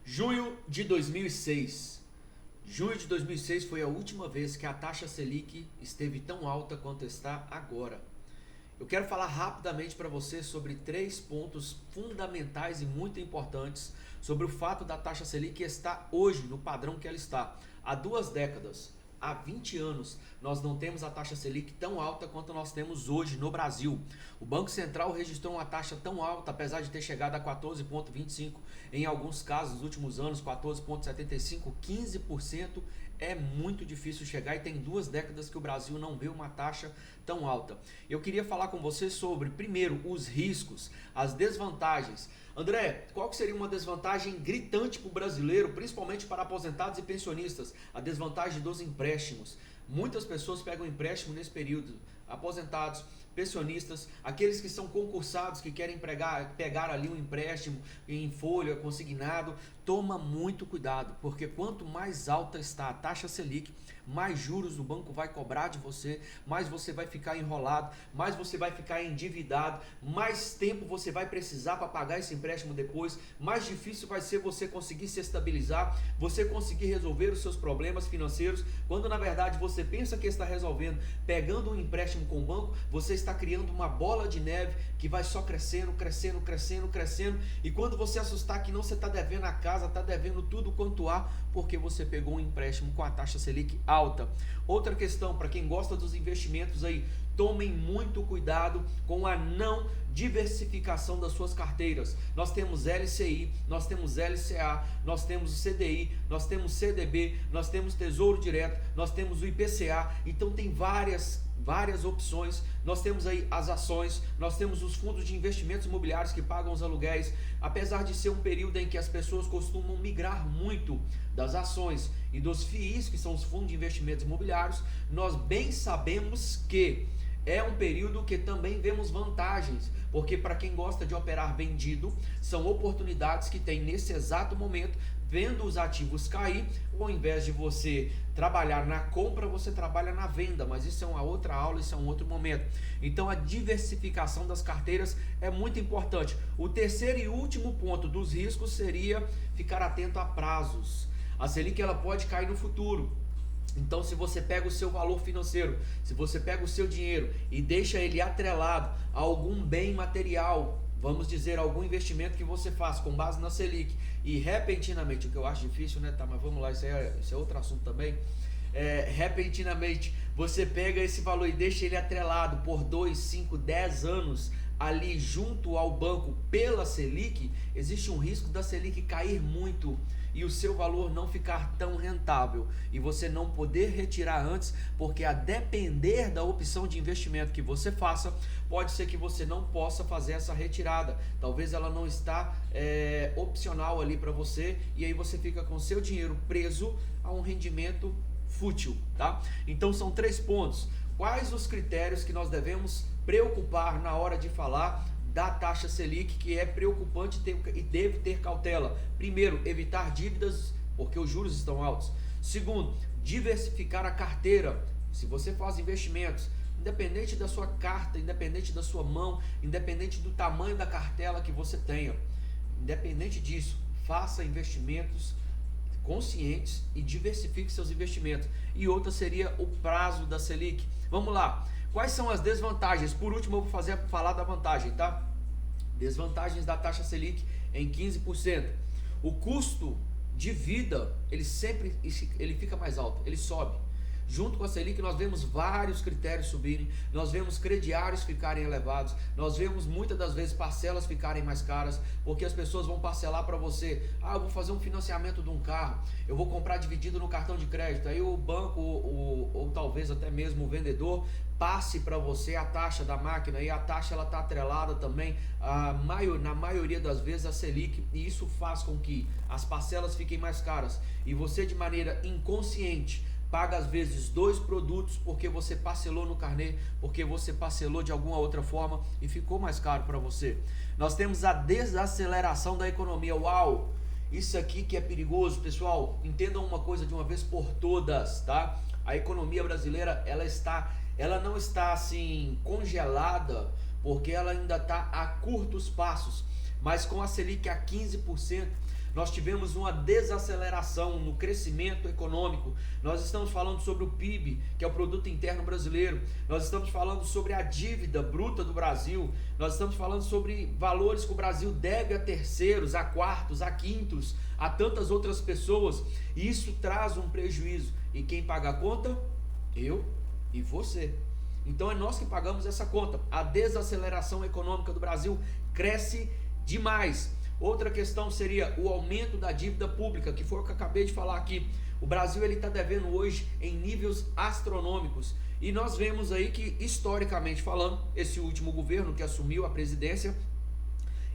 Junho de 2006. Junho de 2006 foi a última vez que a taxa Selic esteve tão alta quanto está agora. Eu quero falar rapidamente para você sobre 3 pontos fundamentais e muito importantes sobre o fato da taxa Selic estar hoje no padrão que ela está. Há 2 décadas, há 20 anos, nós não temos a taxa Selic tão alta quanto nós temos hoje no Brasil. O Banco Central registrou uma taxa tão alta, apesar de ter chegado a 14,25%, em alguns casos, nos últimos anos, 14,75%, 15%. É muito difícil chegar e tem 2 décadas que o Brasil não vê uma taxa tão alta. Eu queria falar com você sobre, primeiro, os riscos, as desvantagens. André, qual que seria uma desvantagem gritante para o brasileiro, principalmente para aposentados e pensionistas? A desvantagem dos empréstimos. Muitas pessoas pegam empréstimo nesse período, aposentados, pensionistas, aqueles que são concursados, que querem pegar ali um empréstimo em folha, consignado. Toma muito cuidado, porque quanto mais alta está a taxa Selic, mais juros o banco vai cobrar de você, mais você vai ficar enrolado, mais você vai ficar endividado, mais tempo você vai precisar para pagar esse empréstimo depois, mais difícil vai ser você conseguir se estabilizar, você conseguir resolver os seus problemas financeiros, quando na verdade você pensa que está resolvendo, pegando um empréstimo com o banco, você está criando uma bola de neve que vai só crescendo, crescendo, crescendo, crescendo, e quando você assustar que não você está devendo a casa, está devendo tudo quanto há, porque você pegou um empréstimo com a taxa Selic alta. Outra questão, para quem gosta dos investimentos aí, tomem muito cuidado com a não diversificação das suas carteiras. Nós temos LCI, nós temos LCA, nós temos o CDI, nós temos CDB, nós temos Tesouro Direto, nós temos o IPCA, então tem várias opções. Nós temos aí as ações, nós temos os fundos de investimentos imobiliários que pagam os aluguéis. Apesar de ser um período em que as pessoas costumam migrar muito das ações e dos FIIs, que são os fundos de investimentos imobiliários, nós bem sabemos que é um período que também vemos vantagens, porque para quem gosta de operar vendido, são oportunidades que tem nesse exato momento, vendo os ativos cair, ao invés de você trabalhar na compra, você trabalha na venda, mas isso é uma outra aula, isso é um outro momento. Então a diversificação das carteiras é muito importante. O terceiro e último ponto dos riscos seria ficar atento a prazos. A Selic ela pode cair no futuro. Então, se você pega o seu valor financeiro, se você pega o seu dinheiro e deixa ele atrelado a algum bem material, vamos dizer, algum investimento que você faz com base na Selic, e repentinamente, o que eu acho difícil, né, tá, mas vamos lá, isso é outro assunto também, repentinamente, você pega esse valor e deixa ele atrelado por 2, 5, 10 anos, ali junto ao banco pela Selic, existe um risco da Selic cair muito e o seu valor não ficar tão rentável e você não poder retirar antes, porque a depender da opção de investimento que você faça, pode ser que você não possa fazer essa retirada, talvez ela não está opcional ali para você, e aí você fica com seu dinheiro preso a um rendimento fútil, tá? Então são 3 pontos. Quais os critérios que nós devemos preocupar na hora de falar da taxa Selic, que é preocupante e deve ter cautela? Primeiro, evitar dívidas, porque os juros estão altos. Segundo, diversificar a carteira. Se você faz investimentos, independente da sua carta, independente da sua mão, independente do tamanho da cartela que você tenha, independente disso, faça investimentos conscientes e diversifique seus investimentos. E outra seria o prazo da Selic. Vamos lá. Quais são as desvantagens? Por último, eu vou falar da vantagem, tá? Desvantagens da taxa Selic em 15%. O custo de vida, ele fica mais alto, ele sobe. Junto com a Selic, nós vemos vários critérios subirem, nós vemos crediários ficarem elevados, nós vemos muitas das vezes parcelas ficarem mais caras, porque as pessoas vão parcelar para você. Eu vou fazer um financiamento de um carro, eu vou comprar dividido no cartão de crédito, aí o banco ou talvez até mesmo o vendedor passe para você a taxa da máquina, e a taxa ela está atrelada também na maioria das vezes a Selic, e isso faz com que as parcelas fiquem mais caras, e você de maneira inconsciente paga às vezes 2 produtos porque você parcelou no carnê, porque você parcelou de alguma outra forma e ficou mais caro para você. Nós temos a desaceleração da economia. Uau! Isso aqui que é perigoso, pessoal. Entendam uma coisa de uma vez por todas, tá? A economia brasileira, ela não está assim congelada, porque ela ainda está a curtos passos, mas com a Selic a 15%, nós tivemos uma desaceleração no crescimento econômico. Nós estamos falando sobre o PIB, que é o Produto Interno Brasileiro. Nós estamos falando sobre a dívida bruta do Brasil. Nós estamos falando sobre valores que o Brasil deve a terceiros, a quartos, a quintos, a tantas outras pessoas. E isso traz um prejuízo. E quem paga a conta? Eu e você. Então é nós que pagamos essa conta. A desaceleração econômica do Brasil cresce demais. Outra questão seria o aumento da dívida pública, que foi o que eu acabei de falar aqui. O Brasil está devendo hoje em níveis astronômicos. E nós vemos aí que, historicamente falando, esse último governo que assumiu a presidência,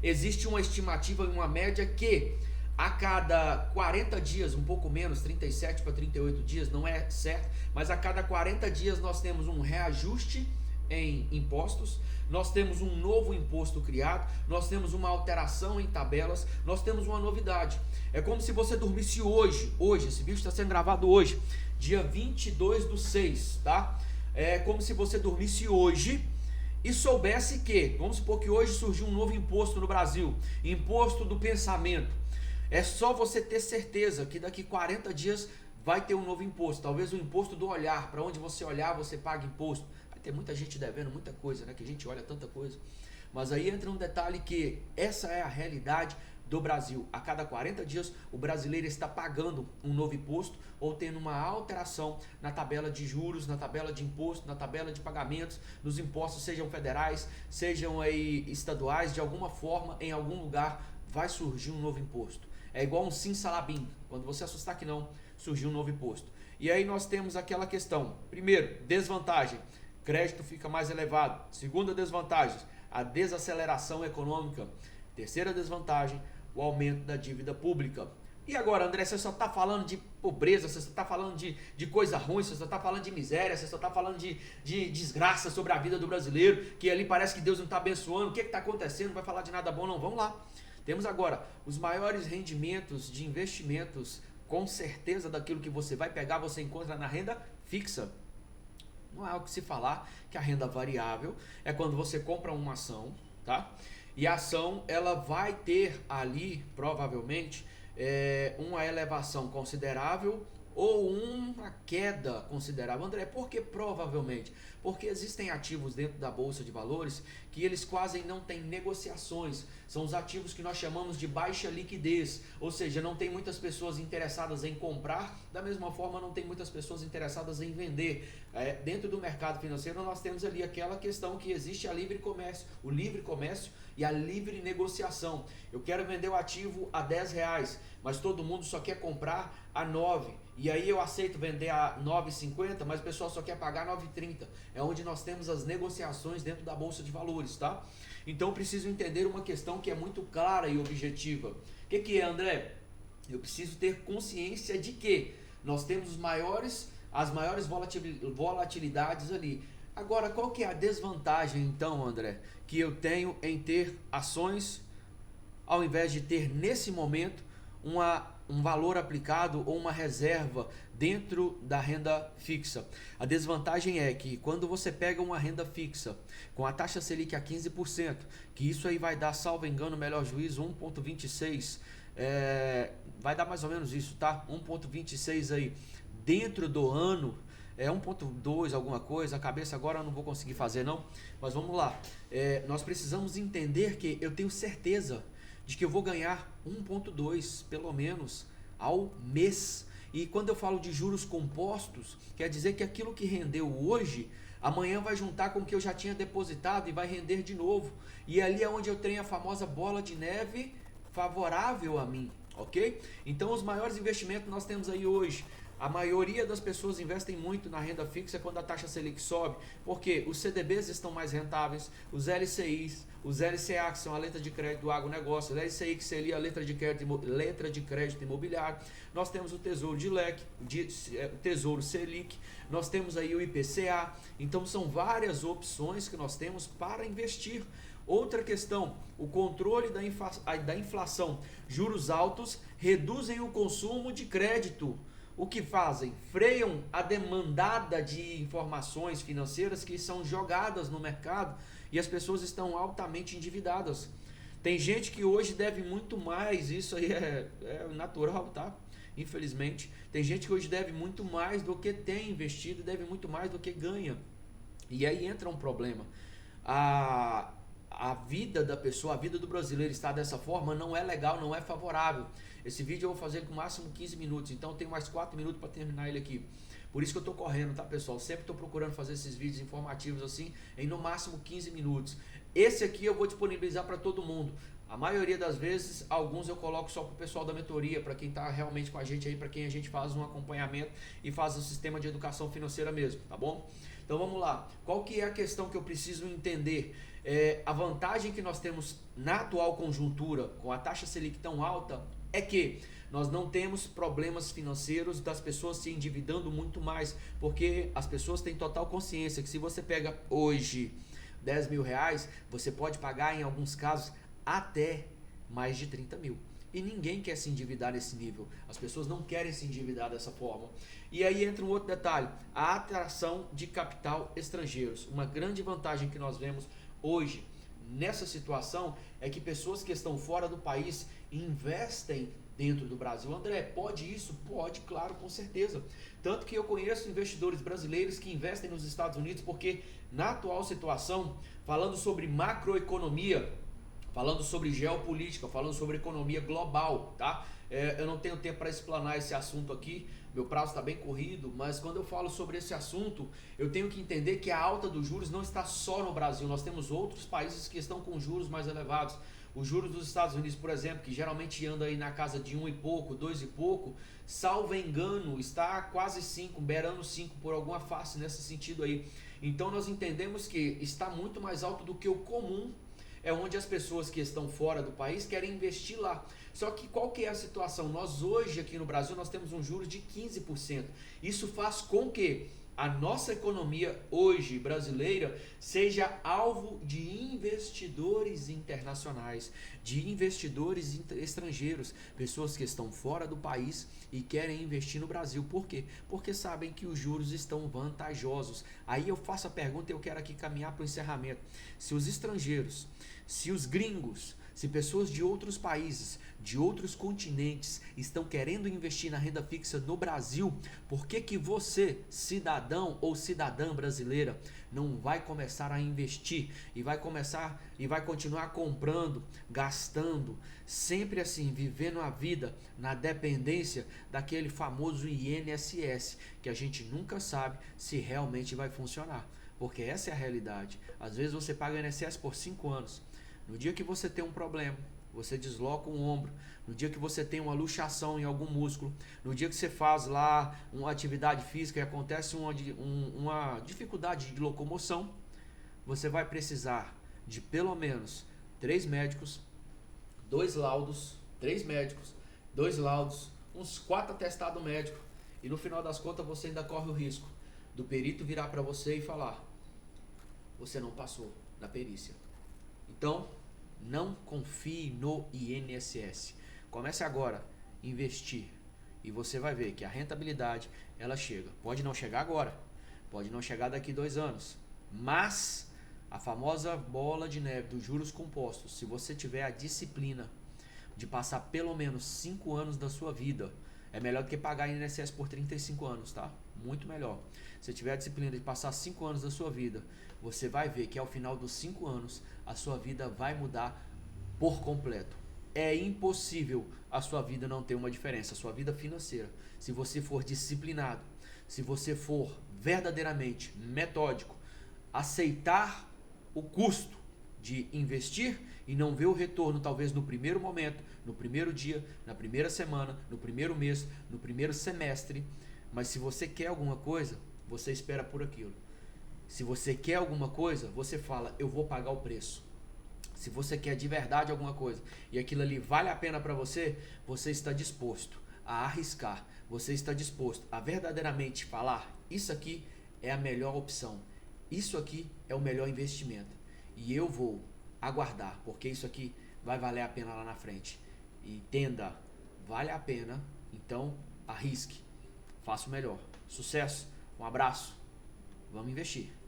existe uma estimativa e uma média que a cada 40 dias, um pouco menos, 37 para 38 dias, não é certo, mas a cada 40 dias nós temos um reajuste em impostos, nós temos um novo imposto criado, nós temos uma alteração em tabelas, nós temos uma novidade. É como se você dormisse hoje, esse vídeo está sendo gravado hoje, dia 22/6, tá? É como se você dormisse hoje e soubesse que, vamos supor que hoje surgiu um novo imposto no Brasil, imposto do pensamento. É só você ter certeza que daqui 40 dias vai ter um novo imposto, talvez o imposto do olhar, para onde você olhar você paga imposto. Tem muita gente devendo muita coisa, né? Que a gente olha tanta coisa. Mas aí entra um detalhe que essa é a realidade do Brasil. A cada 40 dias o brasileiro está pagando um novo imposto ou tendo uma alteração na tabela de juros, na tabela de imposto, na tabela de pagamentos, nos impostos, sejam federais, sejam aí estaduais, de alguma forma, em algum lugar vai surgir um novo imposto. É igual um simsalabim, quando você assustar que não, surgiu um novo imposto. E aí nós temos aquela questão, primeiro, desvantagem. Crédito fica mais elevado. Segunda desvantagem, a desaceleração econômica. Terceira desvantagem, o aumento da dívida pública. E agora, André, você só está falando de pobreza, você só está falando de coisa ruim, você só está falando de miséria, você só está falando de desgraça sobre a vida do brasileiro, que ali parece que Deus não está abençoando. O que está acontecendo? Não vai falar de nada bom não, vamos lá. Temos agora os maiores rendimentos de investimentos, com certeza daquilo que você vai pegar, você encontra na renda fixa. Não é o que se falar que a renda variável é quando você compra uma ação, tá? E a ação ela vai ter ali provavelmente uma elevação considerável ou uma queda considerável. André, por que provavelmente? Porque existem ativos dentro da Bolsa de Valores que eles quase não têm negociações. São os ativos que nós chamamos de baixa liquidez, ou seja, não tem muitas pessoas interessadas em comprar, da mesma forma não tem muitas pessoas interessadas em vender. Dentro do mercado financeiro nós temos ali aquela questão que existe a livre comércio, o livre comércio e a livre negociação. Eu quero vender o ativo a R$10, mas todo mundo só quer comprar a 9. E aí eu aceito vender a 9,50, mas o pessoal só quer pagar 9,30. É onde nós temos as negociações dentro da Bolsa de Valores, tá? Então eu preciso entender uma questão que é muito clara e objetiva. O que é, André? Eu preciso ter consciência de que nós temos as maiores volatilidades ali. Agora, qual que é a desvantagem então, André, que eu tenho em ter ações ao invés de ter nesse momento um valor aplicado ou uma reserva dentro da renda fixa? A desvantagem é que quando você pega uma renda fixa com a taxa Selic a 15%, que isso aí vai dar, salvo engano, melhor juízo, 1,26%, vai dar mais ou menos isso, tá? 1,26 aí dentro do ano, 1,2 alguma coisa, a cabeça agora eu não vou conseguir fazer não, mas vamos lá. Nós precisamos entender que eu tenho certeza de que eu vou ganhar 1,2 pelo menos ao mês. E quando eu falo de juros compostos, quer dizer que aquilo que rendeu hoje, amanhã vai juntar com o que eu já tinha depositado e vai render de novo. E ali é onde eu tenho a famosa bola de neve favorável a mim, ok? Então os maiores investimentos nós temos aí hoje. A maioria das pessoas investem muito na renda fixa quando a taxa Selic sobe, porque os CDBs estão mais rentáveis, os LCIs, os LCA, que são a letra de crédito do agronegócio, o LCI, que seria a letra de crédito imobiliário. Nós temos o Tesouro o Tesouro Selic, nós temos aí o IPCA. Então são várias opções que nós temos para investir. Outra questão, o controle da inflação. Juros altos reduzem o consumo de crédito. O que fazem? Freiam a demandada de informações financeiras que são jogadas no mercado e as pessoas estão altamente endividadas. Tem gente que hoje deve muito mais, isso aí é natural, tá? Infelizmente. Tem gente que hoje deve muito mais do que tem investido, deve muito mais do que ganha. E aí entra um problema. A vida da pessoa, a vida do brasileiro estar dessa forma não é legal, não é favorável. Esse vídeo eu vou fazer com máximo 15 minutos, então eu tenho mais 4 minutos para terminar ele aqui. Por isso que eu tô correndo, tá, pessoal? Sempre tô procurando fazer esses vídeos informativos assim, em no máximo 15 minutos. Esse aqui eu vou disponibilizar para todo mundo. A maioria das vezes, alguns eu coloco só para o pessoal da mentoria, para quem está realmente com a gente aí, para quem a gente faz um acompanhamento e faz o sistema de educação financeira mesmo, tá bom? Então vamos lá. Qual que é a questão que eu preciso entender? A vantagem que nós temos na atual conjuntura, com a taxa Selic tão alta, é que nós não temos problemas financeiros das pessoas se endividando muito mais, porque as pessoas têm total consciência que se você pega hoje 10 mil reais, você pode pagar em alguns casos até mais de 30 mil. E ninguém quer se endividar nesse nível. As pessoas não querem se endividar dessa forma. E aí entra um outro detalhe, a atração de capital estrangeiros. Uma grande vantagem que nós vemos hoje nessa situação é que pessoas que estão fora do país investem dentro do Brasil. André, pode isso? Pode, claro, com certeza. Tanto que eu conheço investidores brasileiros que investem nos Estados Unidos porque na atual situação, falando sobre macroeconomia, falando sobre geopolítica, falando sobre economia global, tá? Eu não tenho tempo para explanar esse assunto aqui, meu prazo está bem corrido, mas quando eu falo sobre esse assunto, eu tenho que entender que a alta dos juros não está só no Brasil, nós temos outros países que estão com juros mais elevados. Os juros dos Estados Unidos, por exemplo, que geralmente anda aí na casa de 1 e pouco, 2 e pouco, salvo engano, está quase 5, beirando 5 por alguma face nesse sentido aí. Então nós entendemos que está muito mais alto do que o comum, é onde as pessoas que estão fora do país querem investir lá. Só que qual que é a situação? Nós hoje aqui no Brasil nós temos um juros de 15%. Isso faz com que a nossa economia hoje brasileira seja alvo de investidores internacionais, de investidores estrangeiros, pessoas que estão fora do país e querem investir no Brasil. Por quê? Porque sabem que os juros estão vantajosos. Aí eu faço a pergunta e eu quero aqui caminhar para o encerramento. Se os estrangeiros, se os gringos, se pessoas de outros países, de outros continentes estão querendo investir na renda fixa no Brasil, por que que você, cidadão ou cidadã brasileira, não vai começar a investir e vai continuar comprando, gastando, sempre assim, vivendo a vida na dependência daquele famoso INSS, que a gente nunca sabe se realmente vai funcionar, porque essa é a realidade. Às vezes você paga INSS por 5 anos. No dia que você tem um problema, você desloca um ombro, no dia que você tem uma luxação em algum músculo, no dia que você faz lá uma atividade física e acontece uma dificuldade de locomoção, você vai precisar de pelo menos 3 médicos, 2 laudos, 3 médicos, 2 laudos, uns 4 atestados médicos, e no final das contas você ainda corre o risco do perito virar para você e falar: você não passou na perícia. Então, não confie no INSS. Comece agora a investir e você vai ver que a rentabilidade ela chega. Pode não chegar agora, pode não chegar daqui 2 anos, mas a famosa bola de neve dos juros compostos, se você tiver a disciplina de passar pelo menos 5 anos da sua vida, é melhor do que pagar INSS por 35 anos, tá? Muito melhor. Se tiver a disciplina de passar 5 anos da sua vida, você vai ver que ao final dos 5 anos, a sua vida vai mudar por completo. É impossível a sua vida não ter uma diferença, a sua vida financeira. Se você for disciplinado, se você for verdadeiramente metódico, aceitar o custo de investir e não ver o retorno talvez no primeiro momento, no primeiro dia, na primeira semana, no primeiro mês, no primeiro semestre, mas se você quer alguma coisa, você espera por aquilo. Se você quer alguma coisa, você fala: eu vou pagar o preço. Se você quer de verdade alguma coisa e aquilo ali vale a pena para você, você está disposto a arriscar, você está disposto a verdadeiramente falar: isso aqui é a melhor opção, isso aqui é o melhor investimento e eu vou aguardar, porque isso aqui vai valer a pena lá na frente. Entenda, vale a pena, então arrisque, faça o melhor. Sucesso, um abraço, vamos investir.